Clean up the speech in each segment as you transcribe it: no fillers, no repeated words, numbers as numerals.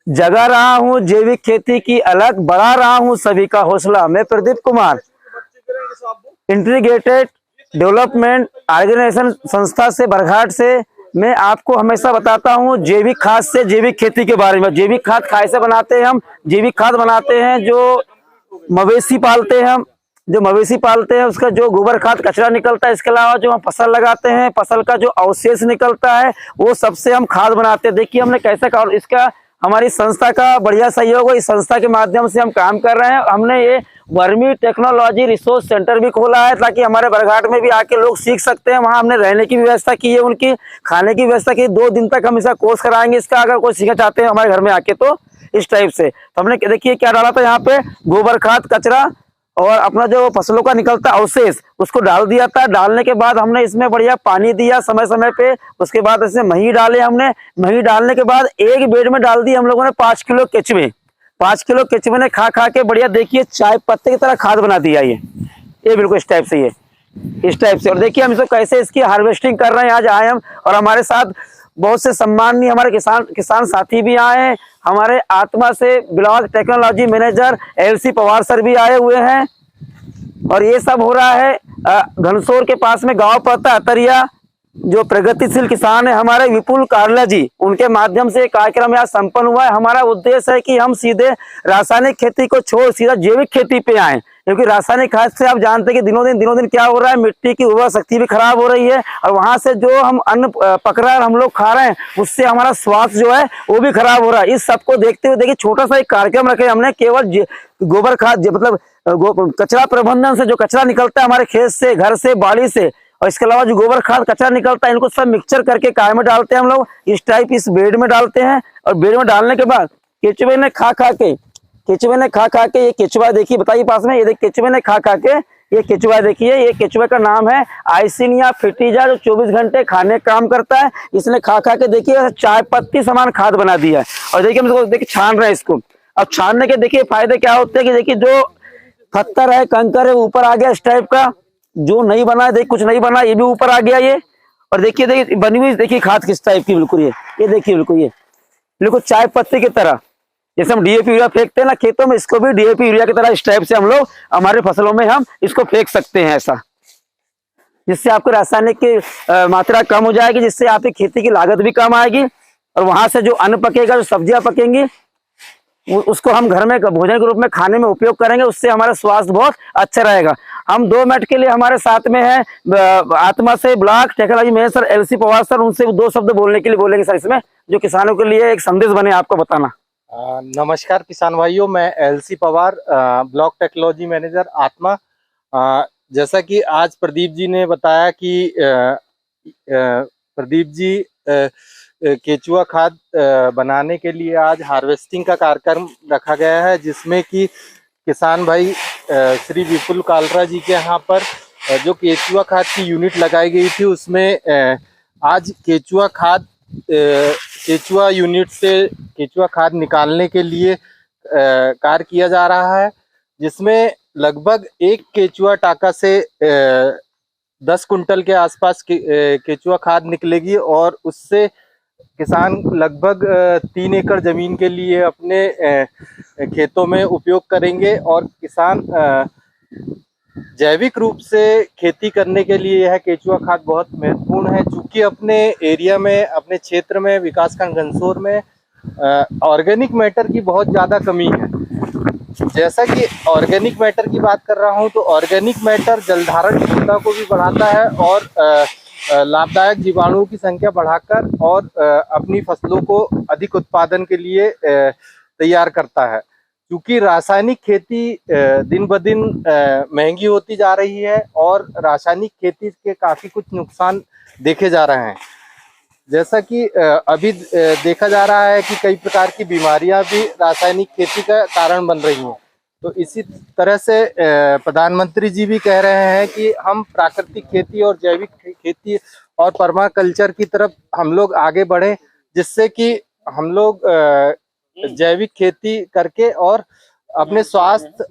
जगा रहा हूँ जैविक खेती की अलग, बढ़ा रहा हूँ सभी का हौसला। मैं Pradeep Kumar integrated development organization संस्था से बरघाट से मैं आपको हमेशा बताता हूँ जैविक खाद से जैविक खेती के बारे में। जैविक खाद कैसे बनाते हैं हम? जैविक खाद बनाते हैं जो मवेशी पालते हैं हम, जो मवेशी पालते हैं उसका जो गोबर खाद कचरा निकलता है, इसके अलावा जो हम फसल लगाते हैं फसल का जो अवशेष निकलता है वो सबसे हम खाद बनाते हैं। देखिए हमने कैसे और इसका हमारी संस्था का बढ़िया सहयोग है। इस संस्था के माध्यम से हम काम कर रहे हैं। हमने ये वर्मी टेक्नोलॉजी रिसोर्स सेंटर भी खोला है ताकि हमारे बरघाट में भी आके लोग सीख सकते हैं। वहाँ हमने रहने की व्यवस्था की है, उनकी खाने की व्यवस्था की। 2 दिन तक हम इसका कोर्स कराएंगे इसका, अगर कोई सीखना चाहते हैं हमारे घर में आके तो इस टाइप से। तो हमने देखिए क्या डाला था यहाँ पे, गोबर खाद कचरा और अपना जो फसलों का निकलता अवशेष उसको डाल दिया था। डालने के बाद हमने इसमें बढ़िया पानी दिया समय समय पे। उसके बाद इसमें मही डाले हमने। मही डालने के बाद एक बेड में डाल दी हम लोगों ने 5 किलो केचुए। 5 किलो केचुए ने खा खा के बढ़िया देखिए चाय पत्ते की तरह खाद बना दिया ये बिल्कुल इस टाइप से, ये इस टाइप से। और देखिए हम इसको कैसे इसकी हार्वेस्टिंग कर रहे हैं। आज आए हम और हमारे साथ बहुत से सम्माननीय हमारे किसान साथी भी आए हैं। हमारे आत्मा से block technology manager LC Pawar sir भी आए हुए हैं। और ये सब हो रहा है घनसोर के पास में गांव पड़ता है अतरिया। जो प्रगतिशील किसान है हमारे विपुल कारला जी, उनके माध्यम से कार्यक्रम यहाँ संपन्न हुआ है। हमारा उद्देश्य है कि हम सीधे रासायनिक खेती को छोड़ सीधा जैविक खेती पे आए, क्योंकि रासायनिक खाद से आप जानते हैं कि दिनों दिन क्या हो रहा है, मिट्टी की उर्वरा शक्ति भी खराब हो रही है। और वहां से जो हम अन्न पक रहा है हम लोग खा रहे हैं, उससे हमारा स्वास्थ्य जो है वो भी खराब हो रहा है। इस सबको देखते हुए देखिए छोटा सा एक कार्यक्रम रखे हमने। केवल गोबर खाद मतलब कचरा प्रबंधन से जो कचरा निकलता है हमारे खेत से, घर से, बाड़ी से, और इसके अलावा जो गोबर खाद कचरा निकलता है इनको सब मिक्सचर करके काय में डालते हैं हम लोग। इस टाइप इस बेड में डालते हैं। और बेड में डालने के बाद केचुए ने खा खा के ये केचुआ देखिए बताइए पास में, ये देख केचुए ने खा के ये केचुआ देखिए। ये केचुए का नाम है आइसिनिया फिटीजा, जो 24 घंटे खाने का काम करता है। इसने खा के देखिए चाय पत्ती समान खाद बना दिया है। और देखिए हम इसको देखिए छान रहे हैं इसको। अब छानने के देखिए फायदे क्या होते हैं कि देखिए जो पत्थर है कंकर है ऊपर आ गया इस टाइप का, जो नहीं बना है देखिए कुछ नहीं बना ये भी ऊपर आ गया ये। और देखिए बनी हुई देखिए खाद किस टाइप की, बिल्कुल ये देखिए बिल्कुल चाय पत्ती की तरह। जैसे हम DAP यूरिया फेंकते हैं ना खेतों में, इसको भी DAP यूरिया की तरह इस टाइप से हम लोग हमारे फसलों में हम इसको फेंक सकते हैं ऐसा, जिससे आपको रासायनिक की मात्रा कम हो जाएगी, जिससे आपकी खेती की लागत भी कम आएगी। और वहां से जो अन्न पकेगा, जो सब्जियां पकेंगी, उसको हम घर में भोजन के रूप में खाने में उपयोग करेंगे। उससे हमारा स्वास्थ्य बहुत अच्छा रहेगा। हम 2 मिनट के लिए हमारे साथ में है आत्मा से block technology manager LC Pawar sir, उनसे 2 शब्द बोलने के लिए बोलेंगे सर, इसमें जो किसानों के लिए एक संदेश बने आपको बताना। नमस्कार किसान भाइयों, मैं LC Pawar block technology manager आत्मा। जैसा कि आज प्रदीप जी ने बताया कि प्रदीप जी केचुआ खाद बनाने के लिए आज हार्वेस्टिंग का कार्यक्रम रखा गया है, जिसमें कि किसान भाई श्री विपुल कालरा जी के यहाँ पर जो केचुआ खाद की यूनिट लगाई गई थी, उसमें आज केचुआ यूनिट से केचुआ खाद निकालने के लिए कार्य किया जा रहा है, जिसमें लगभग 1 केचुआ टाका से 10 कुंटल के आसपास केचुआ खाद निकलेगी। और उससे किसान लगभग 3 एकड़ जमीन के लिए अपने खेतों में उपयोग करेंगे। और किसान जैविक रूप से खेती करने के लिए यह केचुआ खाद बहुत महत्वपूर्ण है, चूंकि अपने एरिया में, अपने क्षेत्र में, विकासखंड घनसोर में ऑर्गेनिक मैटर की बहुत ज़्यादा कमी है। जैसा कि ऑर्गेनिक मैटर की बात कर रहा हूं, तो ऑर्गेनिक मैटर जलधारण क्षमता को भी बढ़ाता है और लाभदायक जीवाणुओं की संख्या बढ़ाकर और अपनी फसलों को अधिक उत्पादन के लिए तैयार करता है। क्योंकि रासायनिक खेती दिन ब दिन महंगी होती जा रही है और रासायनिक खेती के काफ़ी कुछ नुकसान देखे जा रहे हैं। जैसा कि अभी देखा जा रहा है कि कई प्रकार की बीमारियां भी रासायनिक खेती का कारण बन रही हैं। तो इसी तरह से प्रधानमंत्री जी भी कह रहे हैं कि हम प्राकृतिक खेती और जैविक खेती और पर्माकल्चर की तरफ हम लोग आगे बढ़ें, जिससे कि हम लोग जैविक खेती करके और अपने स्वास्थ्य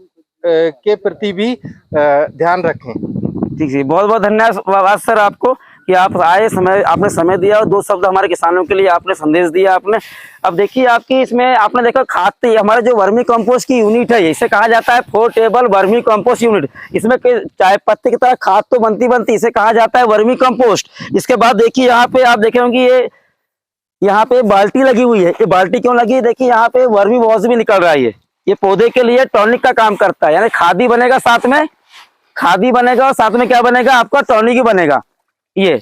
के प्रति भी ध्यान रखें। ठीक है, बहुत बहुत धन्यवाद सर आपको। कि आप आए, समय आपने समय दिया और 2 शब्द हमारे किसानों के लिए आपने संदेश दिया आपने। अब देखिए आपकी इसमें आपने देखा खाद हमारे जो वर्मी कंपोस्ट की यूनिट है, इसे कहा जाता है पोर्टेबल वर्मी कंपोस्ट यूनिट। इसमें चाय पत्ती की तरह खाद तो बनती इसे कहा जाता है वर्मी कंपोस्ट। इसके बाद देखिए यहाँ पे आप देखे होंगे ये यहाँ पे बाल्टी लगी हुई है। ये बाल्टी क्यों लगी है? देखिए यहाँ पे वर्मी वॉश भी निकल रहा है। ये पौधे के लिए टॉनिक का काम करता है, यानी खाद भी बनेगा, साथ में खादी बनेगा और साथ में क्या बनेगा आपका टॉनिक ही बनेगा। ये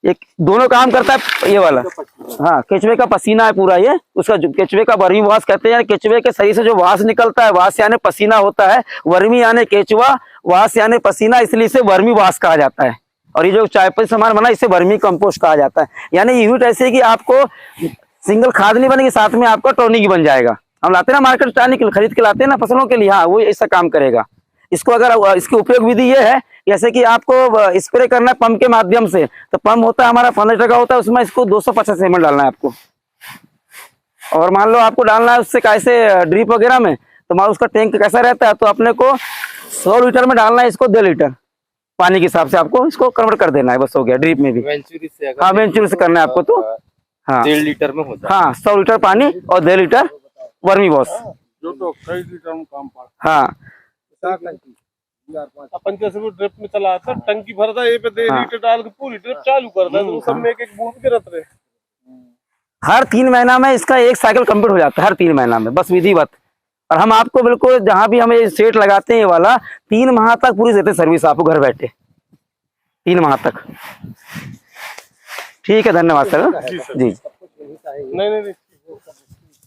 दोनों काम करता है ये वाला। हाँ, केचुए का पसीना है पूरा ये, उसका जो केचुए का वर्मी वास कहते हैं, केचुए के शरीर से जो वास निकलता है, वास यानी पसीना होता है, वर्मी यानी केचुआ, वास यानी पसीना, इसलिए इसे वर्मी वास कहा जाता है। और ये जो चाय पत्ती सामान बना इसे वर्मी कंपोस्ट कहा जाता है। यानी यूनिट ऐसी है कि आपको सिंगल खाद नहीं बनेगी, साथ में आपका टॉनिक ही बन जाएगा। हम लाते हैं ना मार्केट टॉनिक खरीद के लाते हैं ना फसलों के लिए, हाँ वो ऐसा काम करेगा। इसको अगर इसकी उपयोग विधि ये है, जैसे कि आपको स्प्रे करना है पंप के माध्यम से, तो पंप होता है हमारा 15 लीटर का होता है, उसमें इसको 250 ml डालना है आपको। और मान लो आपको डालना है उससे कैसे ड्रिप वगैरह में, तो मान उसका टैंक कैसा रहता है, तो अपने को 100 लीटर में डालना है इसको 2 लीटर पानी के हिसाब से आपको इसको कन्वर्ट कर देना है, बस हो गया। ड्रिप में भी हाँ वेंचुरी से करना है आपको, तो हाँ 1.5 लीटर में हो जाए। हाँ 100 लीटर पानी और 2 लीटर वर्मी वॉश, जो तो कई लीटर में काम पड़ा। हाँ अपन कैसे भी ड्रिप में चला था, टंकी भरता ये पे 1.5 लीटर डाल के पूरी ड्रिप चालू करता है, तो सब में एक बूंद गिरत रहे। हर 3 महीना में इसका एक साइकिल कंप्लीट हो जाता है, हर 3 महीना में, बस विधिवत। और हम आपको बिल्कुल जहां भी हम ये सेट लगाते हैं ये वाला 3 माह तक पूरी देते सर्विस आपको घर बैठे, 3 माह तक। ठीक है, धन्यवाद सर जी। नहीं